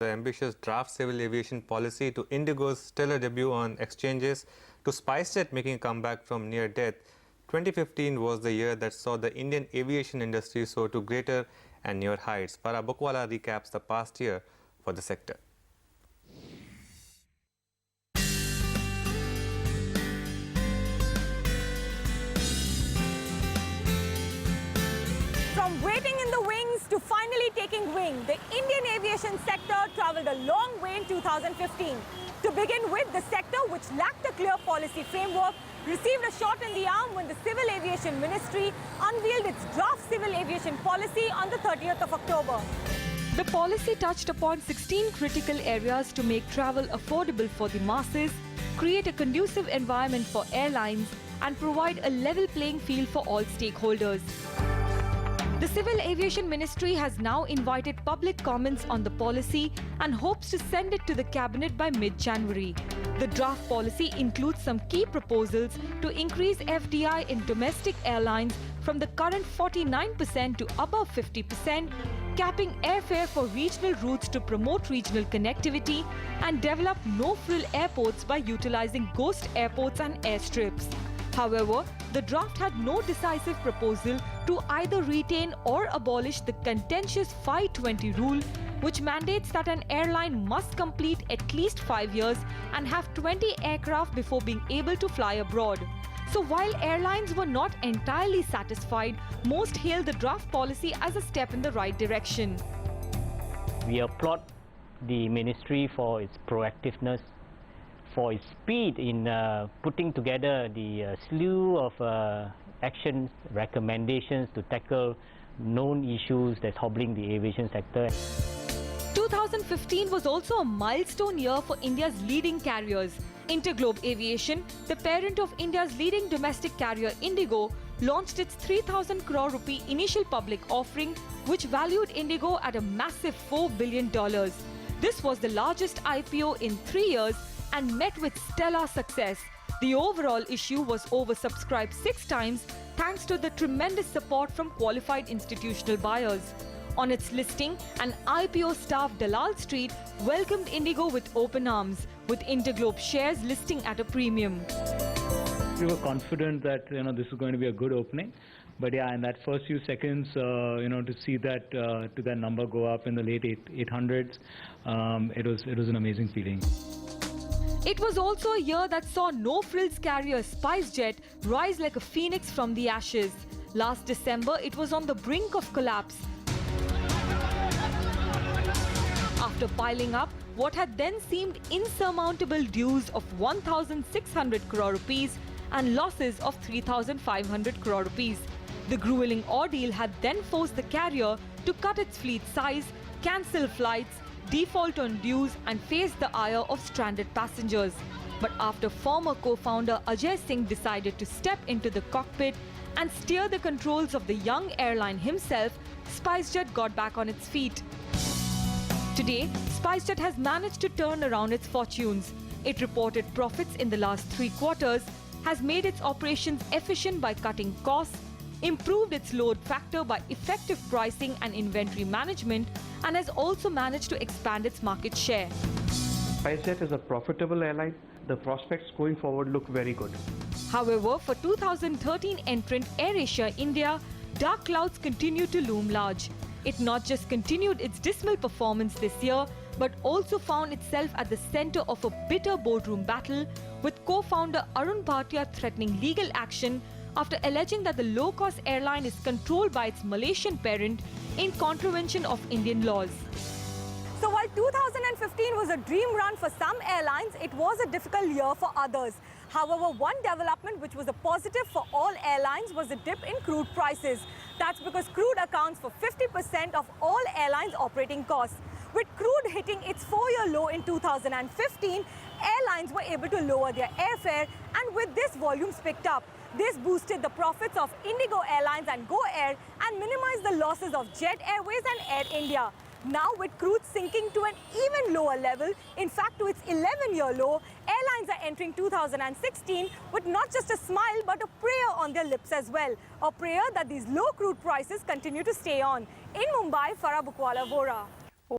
The ambitious Draft Civil Aviation Policy to Indigo's stellar debut on exchanges to Spicejet making a comeback from near death, 2015 was the year that saw the Indian aviation industry soar to greater and newer heights. Farah Bookwala recaps the past year for the sector. From waiting in the wings to finally taking wing, the Indian aviation sector travelled a long way in 2015. To begin with, the sector, which lacked a clear policy framework, received a shot in the arm when the Civil Aviation Ministry unveiled its Draft Civil Aviation Policy on the 30th of October. The policy touched upon 16 critical areas to make travel affordable for the masses, create a conducive environment for airlines, and provide a level playing field for all stakeholders. The Civil Aviation Ministry has now invited public comments on the policy and hopes to send it to the Cabinet by mid-January. The draft policy includes some key proposals to increase FDI in domestic airlines from the current 49% to above 50%, capping airfare for regional routes to promote regional connectivity, and develop no-frill airports by utilizing ghost airports and airstrips. However, the draft had no decisive proposal to either retain or abolish the contentious 520 rule, which mandates that an airline must complete at least 5 years and have 20 aircraft before being able to fly abroad. So while airlines were not entirely satisfied, most hailed the draft policy as a step in the right direction. We applaud the ministry for its proactiveness, for its speed in putting together the slew of actions, recommendations to tackle known issues that's hobbling the aviation sector. 2015 was also a milestone year for India's leading carriers. Interglobe Aviation, the parent of India's leading domestic carrier Indigo, launched its 3,000 crore rupee initial public offering, which valued Indigo at a massive $4 billion. This was the largest IPO in 3 years and met with stellar success. The overall issue was oversubscribed 6 times thanks to the tremendous support from qualified institutional buyers. On its listing, an IPO-staffed Dalal Street welcomed Indigo with open arms, with Interglobe shares listing at a premium. We were confident that this is going to be a good opening, but yeah, in that first few seconds, to see that to that number go up in the late 800s, it was an amazing feeling. It was also a year that saw no-frills carrier Spicejet rise like a phoenix from the ashes. Last December, it was on the brink of collapse. After piling up what had then seemed insurmountable dues of 1,600 crore rupees and losses of 3,500 crore rupees. The grueling ordeal had then forced the carrier to cut its fleet size, cancel flights, default on dues and face the ire of stranded passengers. But after former co-founder Ajay Singh decided to step into the cockpit and steer the controls of the young airline himself, Spicejet got back on its feet. Today, Spicejet has managed to turn around its fortunes. It reported profits in the last 3 quarters, has made its operations efficient by cutting costs, improved its load factor by effective pricing and inventory management, and has also managed to expand its market share. Spicejet is a profitable airline. The prospects going forward look very good. However, for 2013 entrant AirAsia India, dark clouds continue to loom large. It not just continued its dismal performance this year, but also found itself at the center of a bitter boardroom battle, with co-founder Arun Bhatia threatening legal action after alleging that the low-cost airline is controlled by its Malaysian parent in contravention of Indian laws. So while 2015 was a dream run for some airlines, it was a difficult year for others. However, one development which was a positive for all airlines was a dip in crude prices. That's because crude accounts for 50% of all airlines' operating costs. With crude hitting its 4-year low in 2015, airlines were able to lower their airfare, and with this, volumes picked up. This boosted the profits of Indigo Airlines and Go Air and minimized the losses of Jet Airways and Air India. Now, with crude sinking to an even lower level, in fact to its 11-year low, airlines are entering 2016 with not just a smile but a prayer on their lips as well. A prayer that these low crude prices continue to stay on. In Mumbai, Farah Bookwala, Vora.